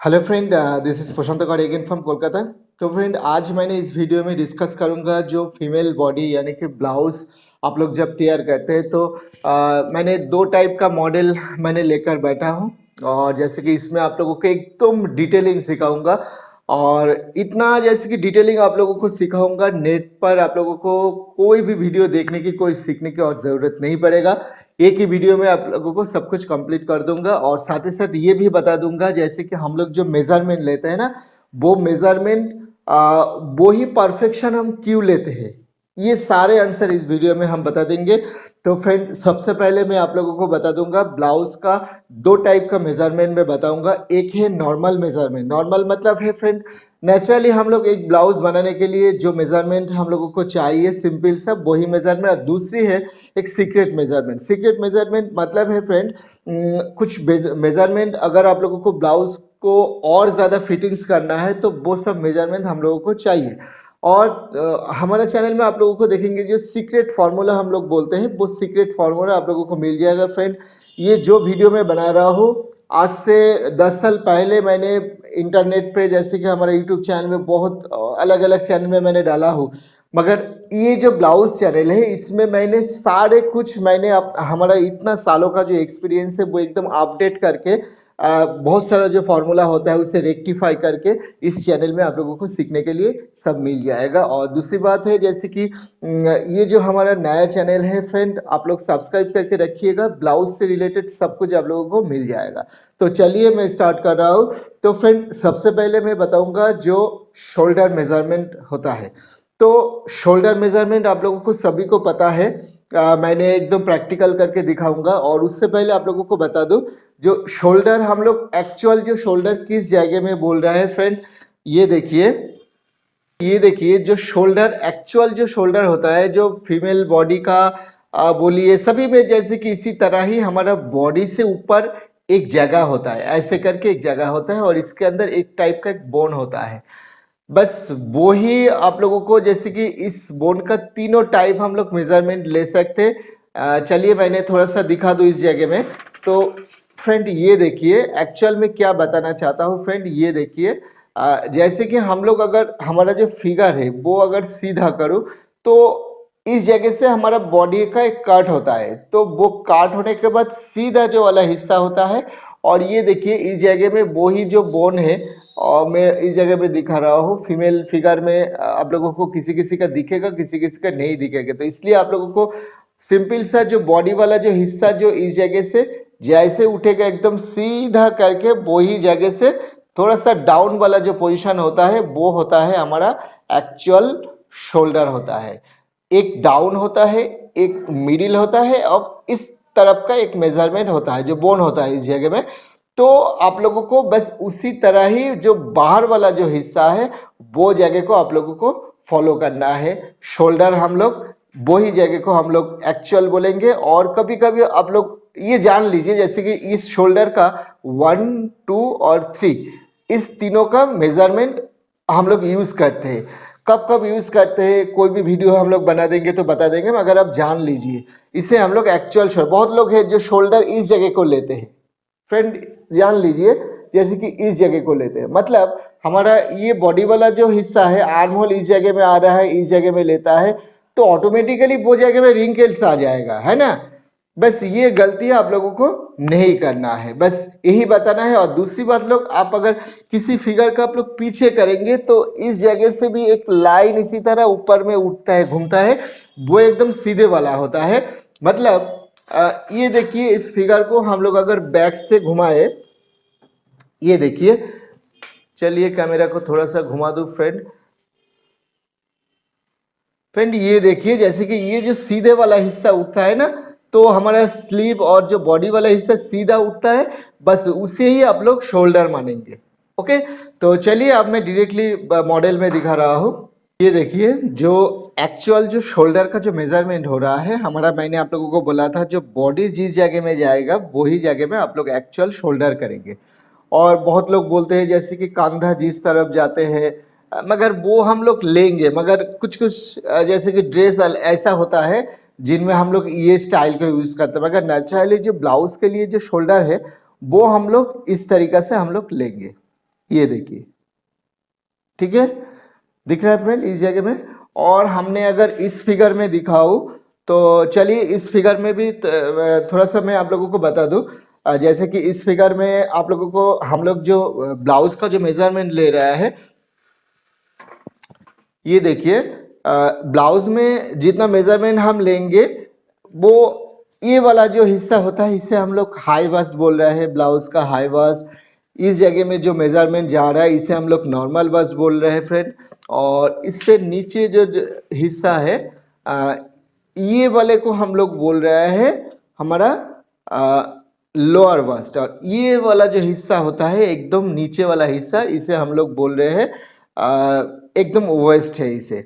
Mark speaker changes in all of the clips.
Speaker 1: Hello friend, this is Prashant Gaur again from Kolkata. तो friend, आज मैंने इस वीडियो में डिस्कस करूंगा जो फीमेल बॉडी यानी कि ब्लाउज आप लोग जब तैयार करते हैं तो मैंने दो टाइप का मॉडल मैंने लेकर बैठा हूं। और जैसे कि इसमें आप लोगों को एकदम डिटेलिंग सिखाऊंगा और इतना जैसे कि डिटेलिंग आप लोगों को सिखाऊंगा, नेट पर आप लोगों को कोई भी वीडियो देखने की, कोई सीखने की और ज़रूरत नहीं पड़ेगा। एक ही वीडियो में आप लोगों को सब कुछ कंप्लीट कर दूंगा और साथ ही साथ ये भी बता दूंगा जैसे कि हम लोग जो मेजरमेंट लेते हैं ना, वो मेजरमेंट वो ही परफेक्शन हम क्यों लेते हैं, ये सारे आंसर इस वीडियो में हम बता देंगे। तो फ्रेंड, सबसे पहले मैं आप लोगों को बता दूंगा ब्लाउज का दो टाइप का मेजरमेंट में बताऊंगा। एक है नॉर्मल मेजरमेंट। नॉर्मल मतलब है फ्रेंड, नेचुरली हम लोग एक ब्लाउज बनाने के लिए जो मेजरमेंट हम लोगों को चाहिए सिंपल सा वही मेजरमेंट। और दूसरी है एक सीक्रेट मेजरमेंट। सीक्रेट मेजरमेंट मतलब है फ्रेंड, कुछ मेजरमेंट अगर आप लोगों को ब्लाउज को और ज़्यादा फिटिंग्स करना है तो वो सब मेजरमेंट हम लोगों को चाहिए। और हमारे चैनल में आप लोगों को देखेंगे जो सीक्रेट फार्मूला हम लोग बोलते हैं, वो सीक्रेट फार्मूला आप लोगों को मिल जाएगा फ्रेंड। ये जो वीडियो मैं बना रहा हूँ आज से 10 साल पहले मैंने इंटरनेट पे, जैसे कि हमारे यूट्यूब चैनल में बहुत अलग अलग चैनल में मैंने डाला हूँ, मगर ये जो ब्लाउज चैनल है इसमें मैंने सारे कुछ मैंने हमारा इतना सालों का जो एक्सपीरियंस है वो एकदम अपडेट करके बहुत सारा जो फार्मूला होता है उसे रेक्टिफाई करके इस चैनल में आप लोगों को सीखने के लिए सब मिल जाएगा। और दूसरी बात है जैसे कि ये जो हमारा नया चैनल है फ्रेंड, आप लोग सब्सक्राइब करके रखिएगा, ब्लाउज से रिलेटेड सब कुछ आप लोगों को मिल जाएगा। तो चलिए मैं स्टार्ट कर रहा हूँ। तो फ्रेंड, सबसे पहले मैं बताऊंगा जो शोल्डर मेजरमेंट होता है। तो शोल्डर मेजरमेंट आप लोगों को सभी को पता है, मैंने एकदम प्रैक्टिकल करके दिखाऊंगा। और उससे पहले आप लोगों को बता दूं जो शोल्डर हम लोग एक्चुअल जो शोल्डर किस जगह में बोल रहा है फ्रेंड, ये देखिए जो शोल्डर एक्चुअल जो शोल्डर होता है जो फीमेल बॉडी का, बोलिए सभी में जैसे कि इसी तरह ही हमारा बॉडी से ऊपर एक जगह होता है, ऐसे करके एक जगह होता है और इसके अंदर एक टाइप का एक बोन होता है। बस वो ही आप लोगों को जैसे कि इस बोन का तीनों टाइप हम लोग मेजरमेंट ले सकते हैं। चलिए मैंने थोड़ा सा दिखा दूँ इस जगह में। तो फ्रेंड ये देखिए एक्चुअल में क्या बताना चाहता हूँ फ्रेंड, ये देखिए जैसे कि हम लोग अगर हमारा जो फिगर है वो अगर सीधा करूँ तो इस जगह से हमारा बॉडी का एक कट होता है, तो वो कट होने के बाद सीधा जो वाला हिस्सा होता है। और ये देखिए इस जगह में वो ही जो बोन है, और मैं इस जगह पे दिखा रहा हूँ फीमेल फिगर में, आप लोगों को किसी किसी का दिखेगा किसी किसी का नहीं दिखेगा, तो इसलिए आप लोगों को सिंपल सा जो बॉडी वाला जो हिस्सा जो इस जगह से जैसे उठेगा एकदम सीधा करके वही जगह से थोड़ा सा डाउन वाला जो पोजीशन होता है वो होता है हमारा एक्चुअल शोल्डर होता है। एक डाउन होता है, एक मिडिल होता है और इस तरफ का एक मेजरमेंट होता है जो बोन होता है इस जगह में। तो आप लोगों को बस उसी तरह ही जो बाहर वाला जो हिस्सा है वो जगह को आप लोगों को फॉलो करना है। शोल्डर हम लोग वो ही जगह को हम लोग एक्चुअल बोलेंगे। और कभी कभी आप लोग ये जान लीजिए जैसे कि इस शोल्डर का 1, 2 और 3 इस तीनों का मेजरमेंट हम लोग यूज करते हैं। कब कब यूज करते हैं कोई भी वीडियो हम लोग बना देंगे तो बता देंगे, मगर आप जान लीजिए इसे हम लोग एक्चुअल शोल्डर, बहुत लोग हैं जो शोल्डर इस जगह को लेते हैं फ्रेंड, जान लीजिए जैसे कि इस जगह को लेते हैं, मतलब हमारा ये बॉडी वाला जो हिस्सा है आर्म होल इस जगह में आ रहा है, इस जगह में लेता है तो ऑटोमेटिकली वो जगह में रिंकल्स आ जाएगा, है ना। बस ये गलती आप लोगों को नहीं करना है, बस यही बताना है। और दूसरी बात, लोग आप अगर किसी फिगर का आप लोग पीछे करेंगे तो इस जगह से भी एक लाइन इसी तरह ऊपर में उठता है, घूमता है, वो एकदम सीधे वाला होता है। मतलब ये देखिए इस फिगर को हम लोग अगर बैक से घुमाए, ये देखिए, चलिए कैमरा को थोड़ा सा घुमा दूं फ्रेंड। फ्रेंड ये देखिए जैसे कि ये जो सीधे वाला हिस्सा उठता है ना, तो हमारा स्लीव और जो बॉडी वाला हिस्सा सीधा उठता है, बस उसे ही आप लोग शोल्डर मानेंगे। ओके, तो चलिए अब मैं डायरेक्टली मॉडल में दिखा रहा हूँ। ये देखिए जो एक्चुअल जो शोल्डर का जो मेजरमेंट हो रहा है हमारा, मैंने आप लोगों को बोला था जो बॉडी जिस जगह में जाएगा वही जगह में आप लोग एक्चुअल शोल्डर करेंगे। और बहुत लोग बोलते हैं जैसे कि कंधा जिस तरफ जाते हैं, मगर वो हम लोग लेंगे, मगर कुछ कुछ जैसे कि ड्रेस ऐसा होता है जिनमें हम लोग ये स्टाइल को यूज करते हैं, मगर नेचुरली जो ब्लाउज के लिए जो शोल्डर है वो हम लोग इस तरीका से हम लोग लेंगे। ये देखिए, ठीक है, दिख रहा है फ्रेंड इस जगह में। और हमने अगर इस फिगर में दिखाऊं तो चलिए इस फिगर में भी थोड़ा सा मैं आप लोगों को बता दूं। जैसे कि इस फिगर में आप लोगों को हम लोग जो ब्लाउज का जो मेजरमेंट ले रहा है, ये देखिए, ब्लाउज में जितना मेजरमेंट हम लेंगे वो ये वाला जो हिस्सा होता है इसे हम लोग हाई वास्ट बोल रहे हैं, ब्लाउज का हाई वास्ट। इस जगह में जो मेजरमेंट जा रहा है इसे हम लोग नॉर्मल वास्ट बोल रहे हैं फ्रेंड। और इससे नीचे जो हिस्सा है ये वाले को हम लोग बोल रहे हैं हमारा लोअर वास्ट। और ये वाला जो हिस्सा होता है एकदम नीचे वाला हिस्सा इसे हम लोग बोल रहे हैं एकदम वेस्ट है इसे।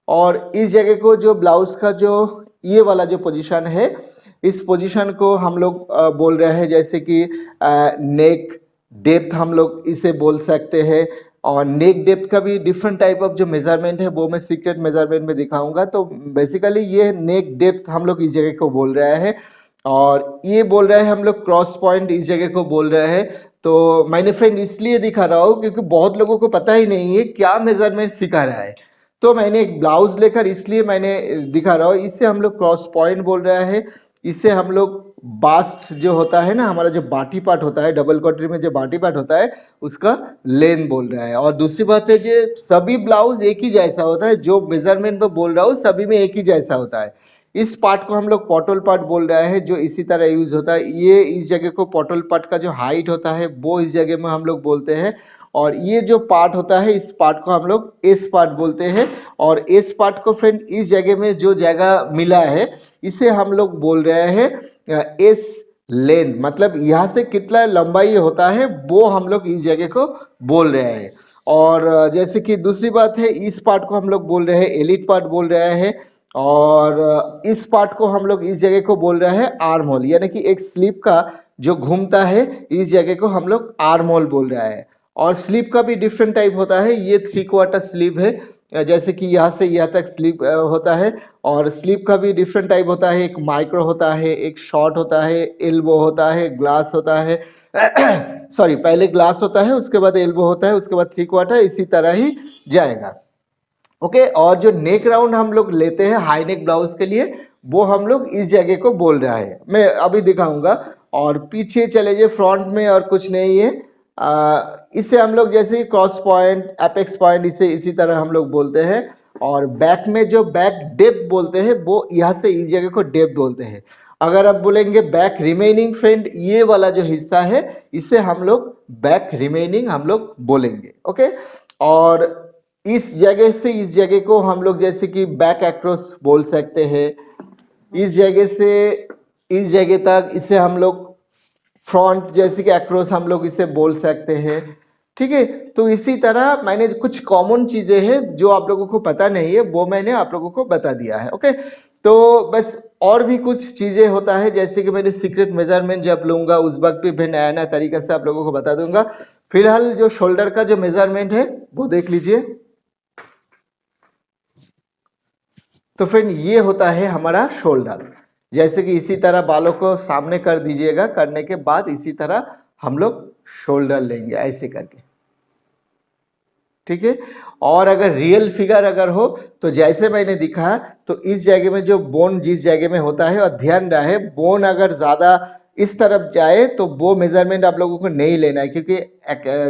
Speaker 1: और इस जगह को जो ब्लाउज का जो ये वाला जो पोजीशन है इस पोजीशन को हम लोग बोल रहे हैं जैसे कि नेक डेप्थ हम लोग इसे बोल सकते हैं। और नेक डेप्थ का भी डिफरेंट टाइप ऑफ जो मेजरमेंट है वो मैं सीक्रेट मेजरमेंट में दिखाऊंगा। तो बेसिकली ये नेक डेप्थ हम लोग इस जगह को बोल रहे हैं। और ये बोल रहे हैं हम लोग क्रॉस पॉइंट इस जगह को बोल रहे हैं। तो मैंने फ्रेंड इसलिए दिखा रहा हूँ क्योंकि बहुत लोगों को पता ही नहीं है क्या मेजरमेंट सिखा रहा है। तो मैंने एक ब्लाउज लेकर इसलिए मैंने दिखा रहा हूँ। इससे हम लोग क्रॉस पॉइंट बोल रहे हैं, इससे हम लोग बास्ट जो होता है ना हमारा जो बाटी पार्ट होता है, डबल कटोरी में जो बाटी पार्ट होता है उसका लेंथ बोल रहा है। और दूसरी बात है जो सभी ब्लाउज एक ही जैसा होता है, जो मेजरमेंट में बोल रहा हूँ सभी में एक ही जैसा होता है। इस पार्ट को हम लोग पॉटल पार्ट बोल रहे हैं जो इसी तरह यूज होता है। ये इस जगह को पॉटल पार्ट का जो हाइट होता है वो इस जगह में हम लोग बोलते हैं। और ये जो पार्ट होता है इस पार्ट को हम लोग एस पार्ट बोलते हैं। और एस पार्ट को फ्रेंड इस जगह में जो जगह मिला है इसे हम लोग बोल रहे हैं एस लेंथ, मतलब यहाँ से कितना लंबाई होता है वो हम लोग इस जगह को बोल रहे हैं। और जैसे कि दूसरी बात है इस पार्ट को हम लोग बोल रहे हैं एलिट पार्ट बोल रहे हैं। और इस पार्ट को हम लोग इस जगह को बोल रहे हैं आर्म होल, यानी कि एक स्लीप का जो घूमता है इस जगह को हम लोग आर्म होल बोल रहे हैं। और स्लीप का भी डिफरेंट टाइप होता है, ये 3/4 स्लीप है जैसे कि यहाँ से यहाँ तक स्लीप होता है। और स्लीप का भी डिफरेंट टाइप होता है, एक माइक्रो होता है, एक शॉर्ट होता है, एल्बो होता है, ग्लास होता है सॉरी पहले ग्लास होता है उसके बाद एल्बो होता है उसके बाद 3/4, इसी तरह ही जाएगा। ओके। और जो नेक राउंड हम लोग लेते हैं हाई नेक ब्लाउज के लिए वो हम लोग इस जगह को बोल रहा है, मैं अभी दिखाऊंगा। और पीछे चले जाए फ्रंट में और कुछ नहीं है, इसे हम लोग जैसे क्रॉस पॉइंट एपेक्स पॉइंट इसे इसी तरह हम लोग बोलते हैं। और बैक में जो बैक डेप्थ बोलते हैं वो यहाँ से इस जगह को डेप्थ बोलते हैं। अगर आप बोलेंगे बैक रिमेनिंग फ्रेंड ये वाला जो हिस्सा है इसे हम लोग बैक रिमेनिंग हम लोग बोलेंगे। ओके। और इस जगह से इस जगह को हम लोग जैसे कि बैक एक्रोस बोल सकते हैं। इस जगह से इस जगह तक इसे हम लोग फ्रंट जैसे कि एक्रोस हम लोग इसे बोल सकते हैं। ठीक है। तो इसी तरह मैंने कुछ कॉमन चीजें हैं जो आप लोगों को पता नहीं है वो मैंने आप लोगों को बता दिया है। ओके। तो बस और भी कुछ चीजें होता है जैसे कि मैंने सीक्रेट मेजरमेंट जब लूंगा उस वक्त भी मैं नया नया तरीका से आप लोगों को बता दूंगा। फिलहाल जो शोल्डर का जो मेजरमेंट है वो देख लीजिए। तो फ्रेंड ये होता है हमारा शोल्डर। जैसे कि इसी तरह बालों को सामने कर दीजिएगा, करने के बाद इसी तरह हम लोग शोल्डर लेंगे ऐसे करके। ठीक है। और अगर रियल फिगर अगर हो तो जैसे मैंने दिखा तो इस जगह में जो बोन जिस जगह में होता है और ध्यान रहे बोन अगर ज्यादा इस तरफ जाए तो वो मेजरमेंट आप लोगों को नहीं लेना है क्योंकि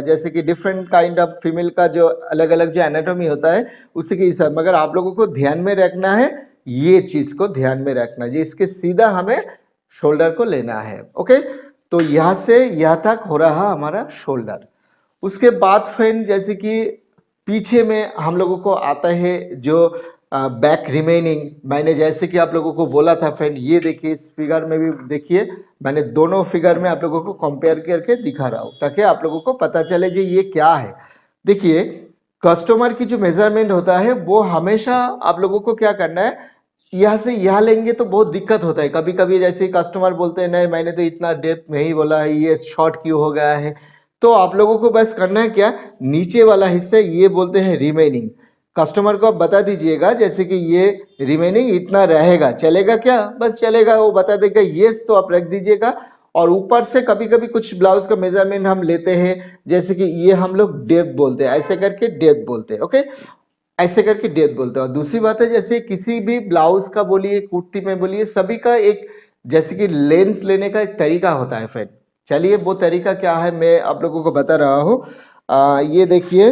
Speaker 1: जैसे कि डिफरेंट काइंड ऑफ फीमेल का जो अलग अलग जो एनाटॉमी होता है उसी के हिसाब मगर आप लोगों को ध्यान में रखना है, ये चीज को ध्यान में रखना है इसके सीधा हमें शोल्डर को लेना है। ओके। तो यहाँ से यहाँ तक हो रहा हमारा शोल्डर। उसके बाद फ्रेंड जैसे कि पीछे में हम लोगों को आता है जो बैक रिमेनिंग, मैंने जैसे कि आप लोगों को बोला था फ्रेंड ये देखिए इस फिगर में भी देखिए मैंने दोनों फिगर में आप लोगों को कंपेयर करके दिखा रहा हूँ ताकि आप लोगों को पता चले कि ये क्या है। देखिए कस्टमर की जो मेजरमेंट होता है वो हमेशा आप लोगों को क्या करना है, यहाँ से यहाँ लेंगे तो बहुत दिक्कत होता है। कभी कभी जैसे कस्टमर बोलते हैं नहीं मैंने तो इतना डेप्थ में ही बोला है ये शॉर्ट क्यों हो गया है। तो आप लोगों को बस करना है क्या, नीचे वाला हिस्सा ये बोलते हैं रिमेनिंग, कस्टमर को आप बता दीजिएगा जैसे कि ये रिमेनिंग इतना रहेगा, चलेगा क्या, बस चलेगा वो बता देगा यस तो आप रख दीजिएगा। और ऊपर से कभी कभी कुछ ब्लाउज का मेजरमेंट हम लेते हैं, जैसे कि ये हम लोग डेप्थ बोलते हैं, ऐसे करके डेप्थ बोलते हैं, ओके, ऐसे करके डेप्थ बोलते हैं। और दूसरी बात है, जैसे किसी भी ब्लाउज का बोलिए, कुर्ती में बोलिए, सभी का एक जैसे कि लेंथ लेने का एक तरीका होता है फ्रेंड। चलिए वो तरीका क्या है मैं आप लोगों को बता रहा हूँ। ये देखिए,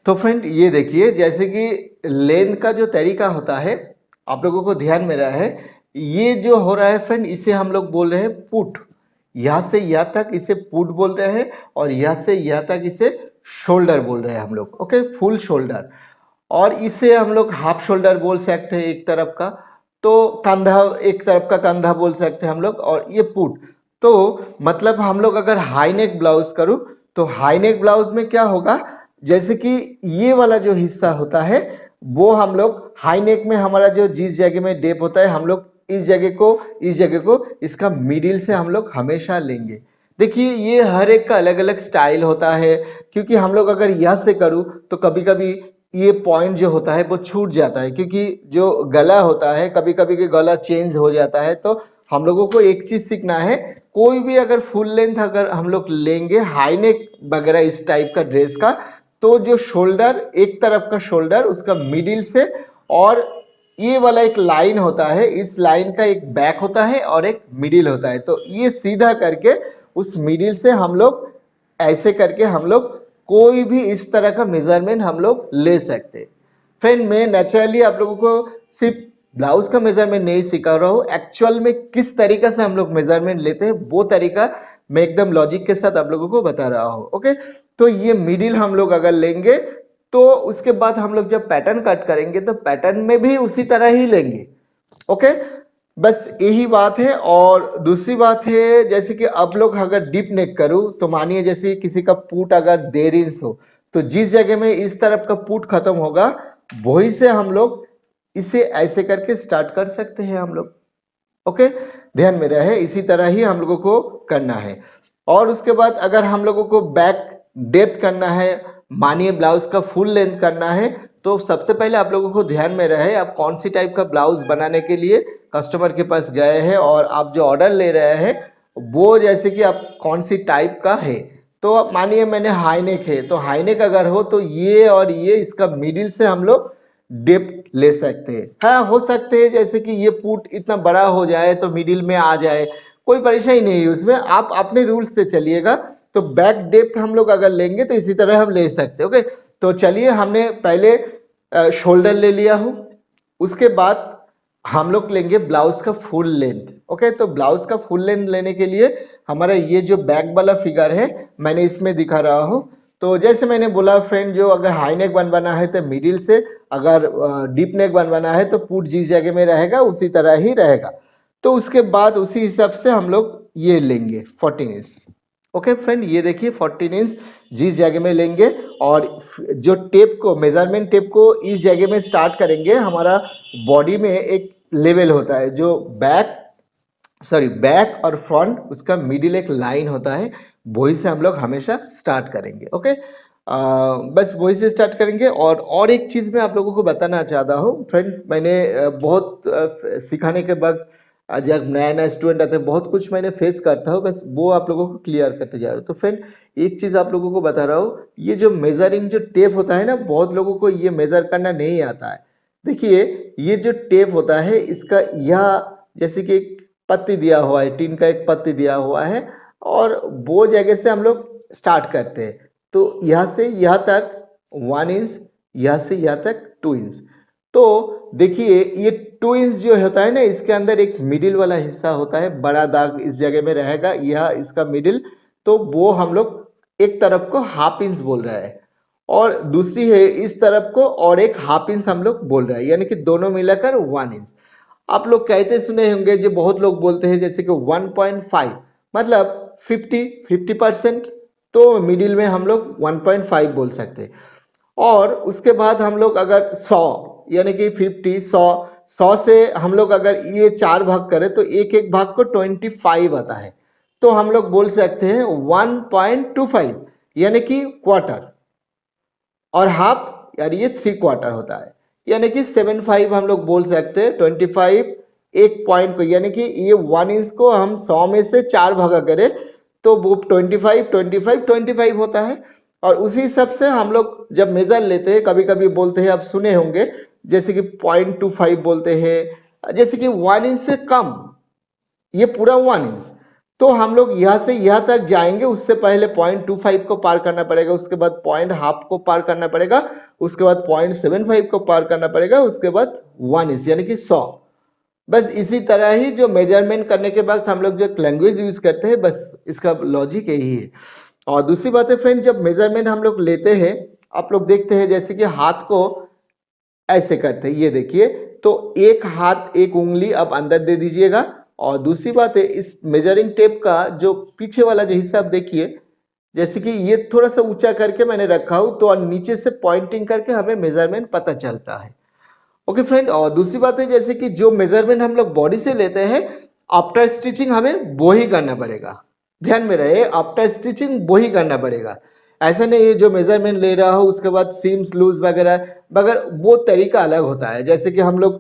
Speaker 1: तो फ्रेंड ये देखिए, जैसे कि लेंथ का जो तरीका होता है आप लोगों को ध्यान में रहा है, ये जो हो रहा है फ्रेंड, इसे हम लोग बोल रहे हैं पुट। यहाँ से यहाँ तक इसे पुट बोलते हैं, और यहाँ से यहाँ तक इसे शोल्डर बोल रहे हैं हम लोग, ओके, फुल शोल्डर। और इसे हम लोग हाफ शोल्डर बोल सकते हैं एक तरफ का, तो कंधा, एक तरफ का कंधा बोल सकते हैं हम लोग, और ये पुट। तो मतलब हम लोग अगर हाई नेक ब्लाउज करूँ, तो हाई नेक ब्लाउज में क्या होगा, जैसे कि ये वाला जो हिस्सा होता है वो हम लोग हाई नेक में, हमारा जो जिस जगह में डेप होता है, हम लोग इस जगह को, इस जगह को, इसका मिडिल से हम लोग हमेशा लेंगे। देखिए ये हर एक का अलग अलग स्टाइल होता है, क्योंकि हम लोग अगर यहाँ से करूँ तो कभी कभी ये पॉइंट जो होता है वो छूट जाता है, क्योंकि जो गला होता है कभी कभी के गला चेंज हो जाता है। तो हम लोगों को एक चीज सीखना है, कोई भी अगर फुल लेंथ अगर हम लोग लेंगे हाई नेक वगैरह इस टाइप का ड्रेस का, तो जो शोल्डर, एक तरफ का शोल्डर उसका मिडिल से, और ये वाला एक लाइन होता है, इस लाइन का एक बैक होता है और एक मिडिल होता है, तो ये सीधा करके उस मिडिल से हम लोग ऐसे करके हम लोग कोई भी इस तरह का मेजरमेंट हम लोग ले सकते हैं। फ्रेंड मैं नेचुरली आप लोगों को सिर्फ ब्लाउज का मेजरमेंट नहीं सिखा रहा हूँ, एक्चुअल में किस तरीके से हम लोग मेजरमेंट लेते हैं वो तरीका मैं एकदम लॉजिक के साथ आप लोगों को बता रहा हूँ, ओके। तो ये मिडिल हम लोग अगर लेंगे, तो उसके बाद हम लोग जब पैटर्न कट करेंगे तो पैटर्न में भी उसी तरह ही लेंगे, ओके। बस यही बात है। और दूसरी बात है, जैसे कि अब लोग अगर डीप नेक करूं, तो मानिए जैसे किसी का पुट अगर 1.5 इंच हो, तो जिस जगह में इस तरफ का पुट खत्म होगा, वही से हम लोग इसे ऐसे करके स्टार्ट कर सकते हैं हम लोग, ओके। ध्यान में रहे, इसी तरह ही हम लोगों को करना है। और उसके बाद अगर हम लोगों को बैक डेप्थ करना है, मानिए ब्लाउज का फुल लेंथ करना है, तो सबसे पहले आप लोगों को ध्यान में रहे आप कौन सी टाइप का ब्लाउज बनाने के लिए कस्टमर के पास गए हैं, और आप जो ऑर्डर ले रहे हैं वो जैसे कि आप कौन सी टाइप का है। तो अब मानिए मैंने हाई नेक है, तो हाई नेक अगर हो तो ये और ये इसका मिडिल से हम लोग डिप ले सकते हैं। हाँ हो सकते हैं जैसे कि ये पुट इतना बड़ा हो जाए तो मिडिल में आ जाए, कोई परेशानी नहीं है उसमें, आप अपने रूल्स से चलिएगा। तो बैक डेप्थ हम लोग अगर लेंगे तो इसी तरह हम ले सकते हैं, ओके। तो चलिए हमने पहले शोल्डर ले लिया हूँ, उसके बाद हम लोग लेंगे ब्लाउज का फुल लेंथ, ओके। तो ब्लाउज का फुल लेंथ लेने के लिए हमारा ये जो बैक वाला फिगर है मैंने इसमें दिखा रहा हूँ। तो जैसे मैंने बोला फ्रेंड, जो अगर हाई नेक बनवाना है तो मिडिल से, अगर डीप नेक बनवाना है तो पुट जिस जगह में रहेगा उसी तरह ही रहेगा। तो उसके बाद उसी हिसाब से हम लोग ये लेंगे 14 इंच, ओके फ्रेंड। ये देखिए 14 इंच जिस जगह में लेंगे, और जो टेप को, मेजरमेंट टेप को इस जगह में स्टार्ट करेंगे। हमारा बॉडी में एक लेवल होता है जो बैक और फ्रंट, उसका मिडिल एक लाइन होता है, वही से हम लोग हमेशा स्टार्ट करेंगे, ओके। बस वही से स्टार्ट करेंगे। और एक चीज़ मैं आप लोगों को बताना चाहता हूँ फ्रेंड, मैंने बहुत सिखाने के बाद जब नया नया स्टूडेंट आते हैं बहुत कुछ मैंने फेस करता हूँ, बस वो आप लोगों को क्लियर करते जा रहा हूँ। तो फ्रेंड एक चीज़ आप लोगों को बता रहा हूँ, ये जो मेजरिंग जो टेप होता है ना, बहुत लोगों को ये मेजर करना नहीं आता है। देखिए ये जो टेप होता है, इसका यह जैसे कि एक पत्ती दिया हुआ है, टीन का एक पत्ती दिया हुआ है, और वो जगह से हम लोग स्टार्ट करते हैं। तो यहाँ से यहाँ तक 1 इंच, यहाँ से यहाँ तक 2 इंच। तो देखिए ये 2 इंच जो होता है ना, इसके अंदर एक मिडिल वाला हिस्सा होता है, बड़ा दाग इस जगह में रहेगा, यह इसका मिडिल। तो वो हम लोग एक तरफ को हाफ इंच बोल रहा है, और दूसरी है इस तरफ को और एक हाफ इंच हम लोग बोल रहे हैं, यानी कि दोनों मिलाकर 1 इंच। आप लोग कहते सुने होंगे, जो बहुत लोग बोलते हैं जैसे कि 1.5 मतलब 50%, तो मिडिल में हम लोग 1.5 बोल सकते हैं। और उसके बाद हम लोग अगर 100 यानी कि 50, 100 से हम लोग अगर ये 4 भाग करें तो एक एक भाग को 25 आता है, तो हम लोग बोल सकते हैं 1.25 यानी कि क्वार्टर, और हाफ और ये 3/4 होता है, यानी कि 7/5 हम लोग बोल सकते हैं। 25 एक पॉइंट को, यानी कि ये 1 इंच को हम 100 में से 4 भागा करें तो वो 25 25 25 होता है। और उसी हिसाब से हम लोग जब मेजर लेते हैं, कभी कभी बोलते हैं, आप सुने होंगे, जैसे कि 0.25 बोलते हैं, जैसे कि 1 इंच से कम, ये पूरा 1 इंच, तो हम लोग यहाँ से यहाँ तक जाएंगे, उससे पहले 0.25 को पार करना पड़ेगा, उसके बाद 0.5 को पार करना पड़ेगा, उसके बाद 0.75 को पार करना पड़ेगा, उसके बाद 1 इंच यानी कि 100। बस इसी तरह ही जो मेजरमेंट करने के बाद हम लोग जो लैंग्वेज यूज करते हैं, बस इसका लॉजिक यही है। और दूसरी बात है फ्रेंड, जब मेजरमेंट हम लोग लेते हैं, आप लोग देखते हैं जैसे कि हाथ को ऐसे करते हैं, ये देखिए, तो एक हाथ एक उंगली अब अंदर दे दीजिएगा। और दूसरी बात है, इस मेजरिंग टेप का जो पीछे वाला जो हिस्सा आप देखिए, जैसे कि ये थोड़ा सा ऊंचा करके मैंने रखा हूं, तो नीचे से पॉइंटिंग करके हमें मेजरमेंट पता चलता है। ओके फ्रेंड, और दूसरी बात है, जैसे कि जो मेजरमेंट हम लोग बॉडी से लेते हैं, आफ्टर स्टिचिंग हमें वो ही करना पड़ेगा। ध्यान में रहे, आफ्टर स्टिचिंग वो ही करना पड़ेगा। ऐसा नहीं है जो मेजरमेंट ले रहा हो उसके बाद सीम्स लूज वगैरह, मगर वो तरीका अलग होता है। जैसे कि हम लोग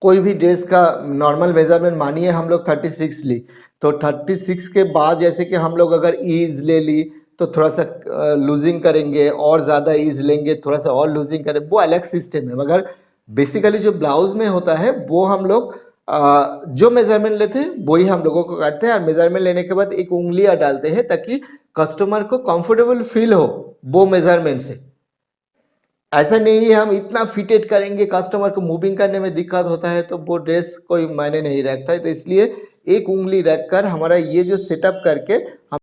Speaker 1: कोई भी ड्रेस का नॉर्मल मेजरमेंट, मानिए हम लोग 36 ली, तो 36 के बाद जैसे कि हम लोग अगर ईज ले ली तो थोड़ा सा लूजिंग करेंगे, और ज़्यादा ईज लेंगे थोड़ा सा और लूजिंग करें, वो अलग सिस्टम है। मगर बेसिकली जो ब्लाउज में होता है वो हम लोग जो मेजरमेंट लेते हैं वही हम लोगों को काटते हैं, और मेजरमेंट लेने के बाद एक उंगलियां डालते हैं ताकि कस्टमर को कंफर्टेबल फील हो वो मेजरमेंट से। ऐसा नहीं है हम इतना फिटेड करेंगे, कस्टमर को मूविंग करने में दिक्कत होता है तो वो ड्रेस कोई मायने नहीं रखता है। तो इसलिए एक उंगली रखकर हमारा ये जो सेटअप करके हम